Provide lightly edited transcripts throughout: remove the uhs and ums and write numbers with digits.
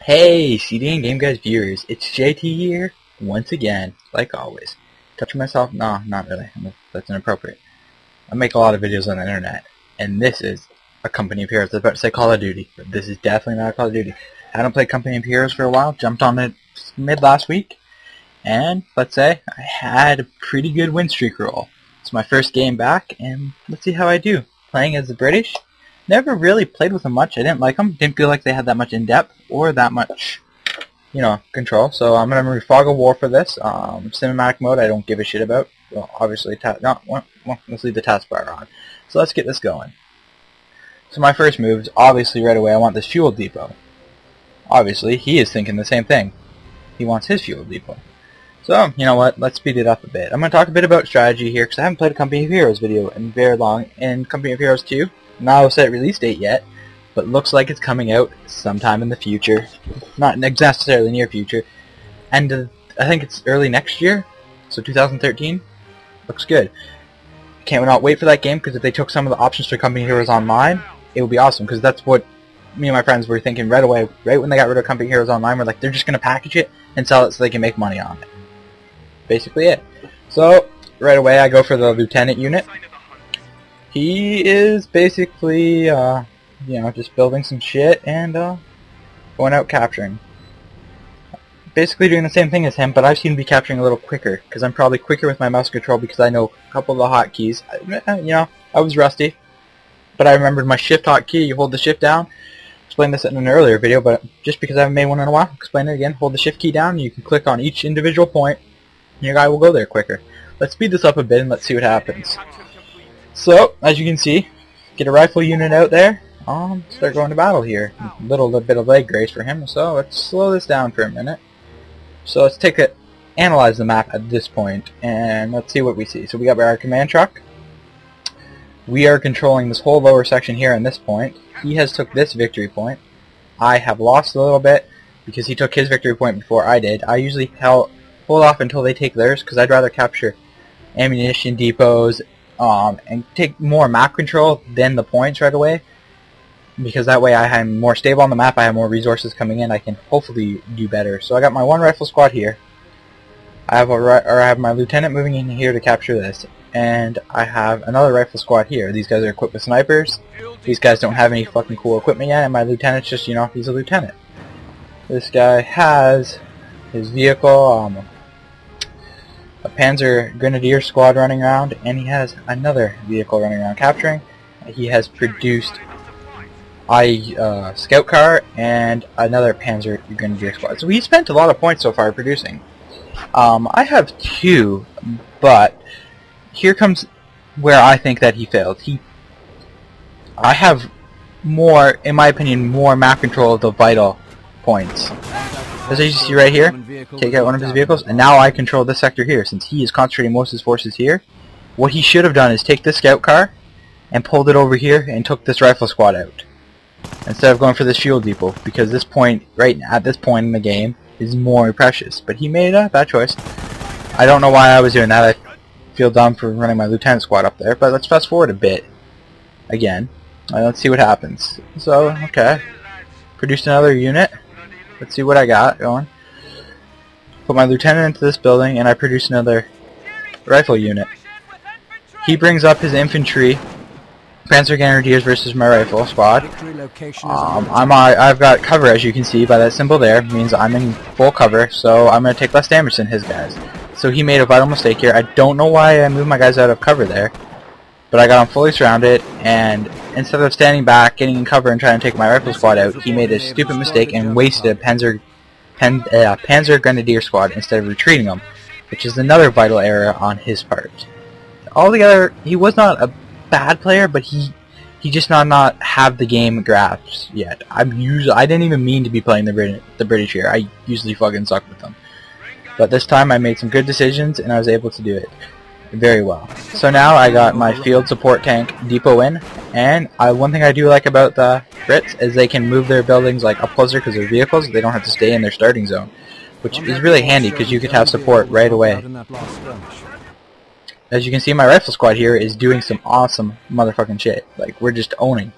Hey, CD and Game Guys viewers, it's JT here, once again, like always. Touching myself? No, not really. That's inappropriate. I make a lot of videos on the internet, and this is a Company of Heroes. I was about to say Call of Duty, but this is definitely not Call of Duty. I hadn't played Company of Heroes for a while, jumped on it mid last week, and let's say I had a pretty good win streak roll. It's my first game back, and let's see how I do. Playing as the British. Never really played with them much. I didn't like them. Didn't feel like they had that much in-depth or that much, control. So I'm going to move Fog of War for this. Cinematic mode I don't give a shit about. Well, obviously, let's leave the taskbar on. So let's get this going. So my first move is obviously right away I want this fuel depot. Obviously, he is thinking the same thing. He wants his fuel depot. So, you know what, let's speed it up a bit. I'm going to talk a bit about strategy here because I haven't played a Company of Heroes video in very long. In Company of Heroes 2. Not a set release date yet, but looks like it's coming out sometime in the future. Not necessarily near future. And I think it's early next year, so 2013. Looks good. Can't not wait for that game, because if they took some of the options for Company Heroes Online, it would be awesome, because that's what me and my friends were thinking right away. Right when they got rid of Company Heroes Online, we're like, they're just going to package it and sell it so they can make money on it. Basically it. So, right away I go for the Lieutenant unit. He is basically, just building some shit and going out capturing. Basically doing the same thing as him, but I've seen him be capturing a little quicker, because I'm probably quicker with my mouse control because I know a couple of the hotkeys. I was rusty, but I remembered my shift hotkey. You hold the shift down. Explained this in an earlier video, but just because I haven't made one in a while, explain it again. Hold the shift key down, and you can click on each individual point, and your guy will go there quicker. Let's speed this up a bit and let's see what happens. So, as you can see, get a rifle unit out there, start going to battle here. A little bit of leg grace for him, so let's slow this down for a minute. So let's analyze the map at this point, and let's see what we see. So we got our command truck. We are controlling this whole lower section here at this point. He has took this victory point. I have lost a little bit, because he took his victory point before I did. I usually hold off until they take theirs, because I'd rather capture ammunition depots, and take more map control than the points right away, because that way I am more stable on the map, I have more resources coming in, I can hopefully do better. So I got my one rifle squad here, I have my lieutenant moving in here to capture this, and I have another rifle squad here. These guys are equipped with snipers, these guys don't have any fucking cool equipment yet, and my lieutenant's just, he's a lieutenant. This guy has his vehicle, a Panzer Grenadier squad running around, and he has another vehicle running around capturing. He has produced a scout car and another Panzer Grenadier squad. So he spent a lot of points so far producing. I have two, but here comes where I think that he failed. I have more, in my opinion, more map control of the vital points. As you see right here, take out one of his vehicles, and now I control this sector here, since he is concentrating most of his forces here. What he should have done is take this scout car, and pulled it over here, and took this rifle squad out, instead of going for this fuel depot, because this point, right at this point in the game, is more precious. But he made a bad choice. I don't know why I was doing that. I feel dumb for running my lieutenant squad up there, but let's fast forward a bit, again, and let's see what happens. So, okay, produced another unit. Let's see what I got going. Put my lieutenant into this building, and I produce another rifle unit. He brings up his infantry, Panzer Grenadiers versus my rifle squad. I've got cover, as you can see by that symbol there. It means I'm in full cover, so I'm going to take less damage than his guys. So he made a vital mistake here. I don't know why I moved my guys out of cover there, but I got him fully surrounded, and instead of standing back, getting in cover, and trying to take my rifle squad out, he made a stupid mistake and wasted a Panzer Grenadier squad instead of retreating them, which is another vital error on his part. Altogether, he was not a bad player, but he just not have the game grasped yet. I didn't even mean to be playing the British here. I usually fucking suck with them, but this time I made some good decisions and I was able to do it very well. So now I got my field support tank depot in, and one thing I do like about the Brits is they can move their buildings like up closer because they're vehicles. They don't have to stay in their starting zone, which is really handy because you could have support right away. As you can see, my rifle squad here is doing some awesome motherfucking shit. Like, we're just owning.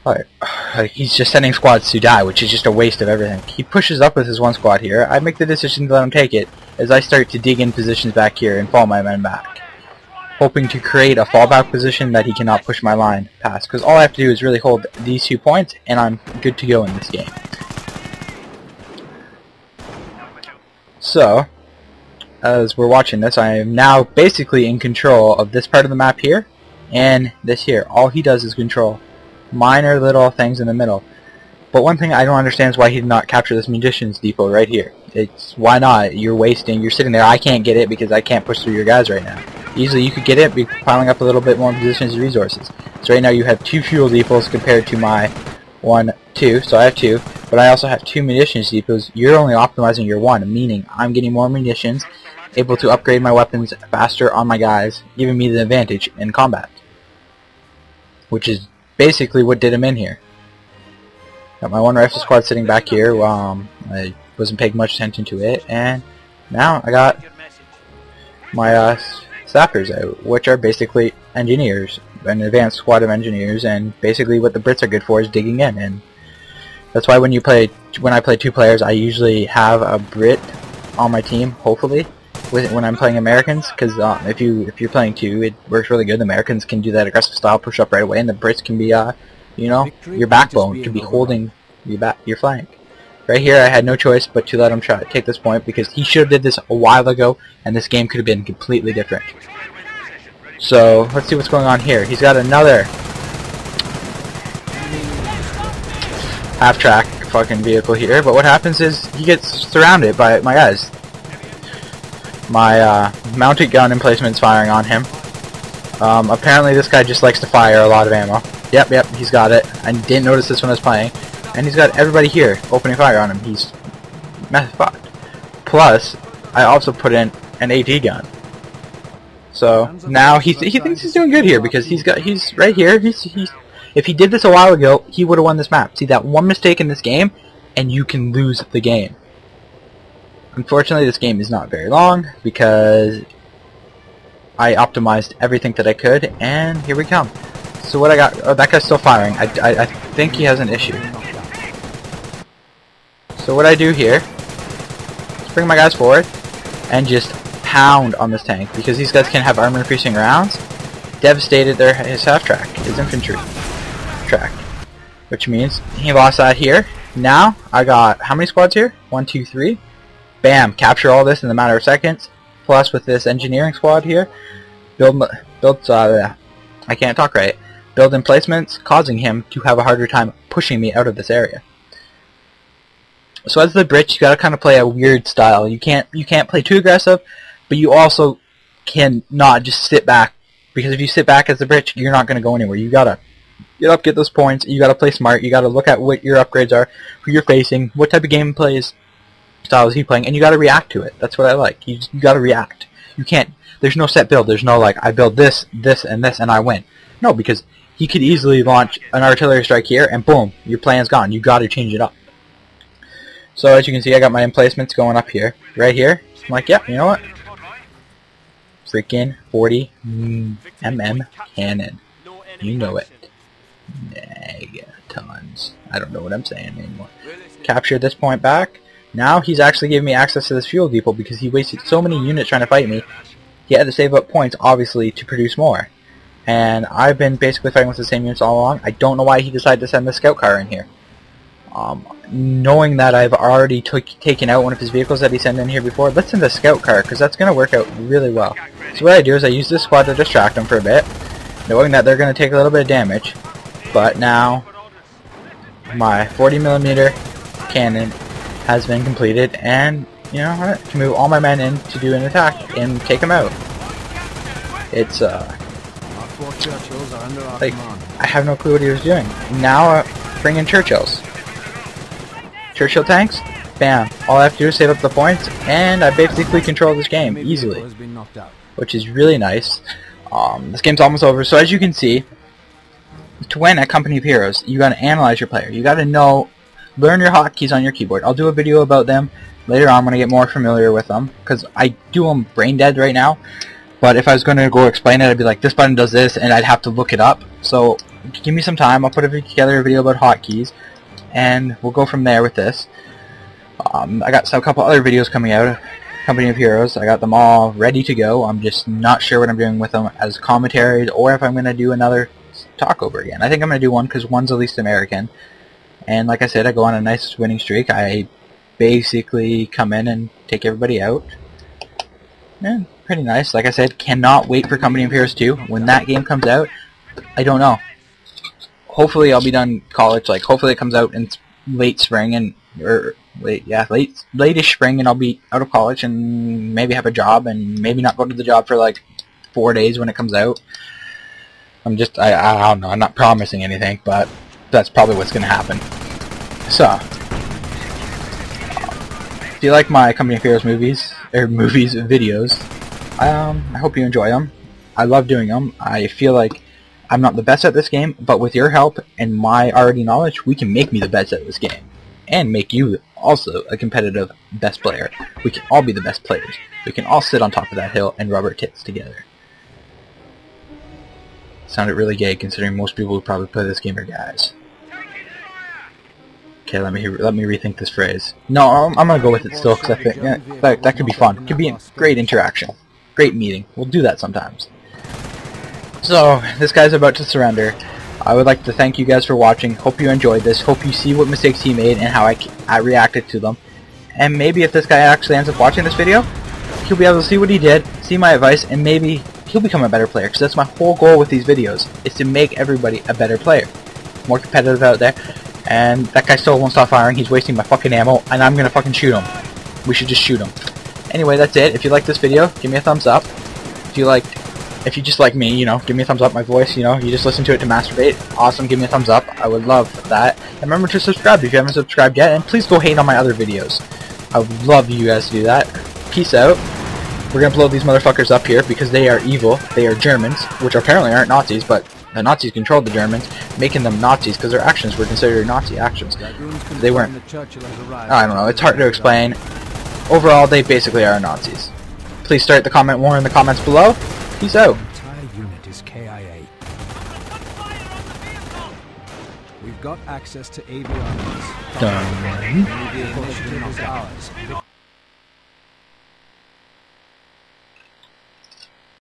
Like, he's just sending squads to die, which is just a waste of everything. He pushes up with his one squad here. I make the decision to let him take it as I start to dig in positions back here and fall my men back, hoping to create a fallback position that he cannot push my line past, because all I have to do is really hold these 2 points and I'm good to go in this game. So, as we're watching this, I am now basically in control of this part of the map here and this here. All he does is control minor little things in the middle. But one thing I don't understand is why he did not capture this munitions depot right here. It's why not? You're wasting. You're sitting there. I can't get it because I can't push through your guys right now. Easily you could get it, be piling up a little bit more positions and resources. So right now you have 2 fuel depots compared to my 1, 2. So I have 2, but I also have 2 munitions depots. You're only optimizing your 1, meaning I'm getting more munitions, able to upgrade my weapons faster on my guys, giving me the advantage in combat, which is basically what did him in here. Got my 1 rifle squad sitting back here. I wasn't paying much attention to it, and now I got my sappers out, which are basically engineers, an advanced squad of engineers, and basically what the Brits are good for is digging in. And that's why when I play 2 players, I usually have a Brit on my team, hopefully, when I'm playing Americans, because if you're playing 2, it works really good. The Americans can do that aggressive style push up right away, and the Brits can be you know, your backbone, to be holding your flank. Right here I had no choice but to let him try to take this point, because he should have did this a while ago and this game could have been completely different. So let's see what's going on here. He's got another half-track fucking vehicle here, but what happens is he gets surrounded by my guys. My mounted gun emplacement's firing on him. Apparently this guy just likes to fire a lot of ammo. Yep, he's got it. I didn't notice this when I was playing. And he's got everybody here opening fire on him. He's meth fucked. Plus, I also put in an AT gun. So now he thinks he's doing good here because he's right here. If he did this a while ago, he would have won this map. See, that one mistake in this game, and you can lose the game. Unfortunately, this game is not very long because I optimized everything that I could, and here we come. So what I got? Oh, that guy's still firing. I think he has an issue. So what I do here is bring my guys forward and just pound on this tank, because these guys can't have armor increasing rounds. Devastated his half track, his infantry track, which means he lost that here. Now I got how many squads here? 1, 2, 3. Bam! Capture all this in a matter of seconds. Plus with this engineering squad here, I can't talk right. Build emplacements, causing him to have a harder time pushing me out of this area. So as the Brits, you gotta kind of play a weird style. You can't play too aggressive, but you also can not just sit back, because if you sit back as the Brits, you're not gonna go anywhere. You gotta get up, get those points. You gotta play smart. You gotta look at what your upgrades are, who you're facing, what type of gameplay style is he playing, and you gotta react to it. That's what I like. You gotta react. You can't. There's no set build. There's no like I build this, this, and this, and I win. No, because he could easily launch an artillery strike here, and boom, your plan's gone. You gotta change it up. So as you can see, I got my emplacements going up here, right here. I'm like, yeah, you know what? Freaking 40 mm cannon. You know it. Megatons. I don't know what I'm saying anymore. Capture this point back. Now he's actually giving me access to this fuel depot because he wasted so many units trying to fight me. He had to save up points, obviously, to produce more. And I've been basically fighting with the same units all along. I don't know why he decided to send the scout car in here. Knowing that I've already taken out one of his vehicles that he sent in here before, let's send the scout car, because that's going to work out really well. So what I do is I use this squad to distract them for a bit, knowing that they're going to take a little bit of damage. But now, my 40mm cannon has been completed, and you know what? I can move all my men in to do an attack and take them out. It's like, I have no clue what he was doing. Now bring in Churchills. Churchill tanks, bam. All I have to do is save up the points, and I basically control this game easily, which is really nice. This game's almost over, so as you can see, to win at Company of Heroes, you gotta analyze your player. You gotta learn your hotkeys on your keyboard. I'll do a video about them later on when I get more familiar with them, because I do them brain dead right now. But if I was going to go explain it, I'd be like, this button does this, and I'd have to look it up. So give me some time. I'll put together a video about hotkeys, and we'll go from there with this. I got a couple other videos coming out. Company of Heroes. I got them all ready to go. I'm just not sure what I'm doing with them as commentaries, or if I'm going to do another talk over again. I think I'm going to do one because one's at least American. And like I said, I go on a nice winning streak. I basically come in and take everybody out. Yeah, pretty nice. Like I said, cannot wait for Company of Heroes 2. When that game comes out, I don't know. Hopefully I'll be done college. Like, hopefully it comes out in late spring and late-ish spring, and I'll be out of college and maybe have a job and maybe not go to the job for like 4 days when it comes out. I don't know. I'm not promising anything, but that's probably what's going to happen. So, if you like my Company of Heroes videos, I hope you enjoy them. I love doing them. I feel like I'm not the best at this game, but with your help and my already knowledge, we can make me the best at this game. And make you also a competitive best player. We can all be the best players. We can all sit on top of that hill and rub our tits together. Sounded really gay considering most people who probably play this game are guys. Okay, let me rethink this phrase. No, I'm gonna go with it still because I think that could be fun. It could be a great interaction, great meeting. We'll do that sometimes. So this guy's about to surrender. I would like to thank you guys for watching. Hope you enjoyed this. Hope you see what mistakes he made and how I reacted to them. And maybe if this guy actually ends up watching this video, he'll be able to see what he did, see my advice, and maybe he'll become a better player. Because that's my whole goal with these videos, is to make everybody a better player. More competitive out there. And that guy still won't stop firing. He's wasting my fucking ammo, and I'm gonna fucking shoot him. We should just shoot him. Anyway, that's it. If you like this video, give me a thumbs up. If you just like me, you know, give me a thumbs up. My voice, you know, you just listen to it to masturbate. Awesome, give me a thumbs up. I would love that. And remember to subscribe if you haven't subscribed yet. And please go hate on my other videos. I would love you guys to do that. Peace out. We're gonna blow these motherfuckers up here because they are evil. They are Germans, which apparently aren't Nazis, but the Nazis controlled the Germans, making them Nazis because their actions were considered Nazi actions. They weren't. I don't know. It's hard to explain. Overall, they basically are Nazis. Please start the comment war in the comments below. Peace out. Entire unit is KIA. We've got access to avionics. Done. Vehicle is ours.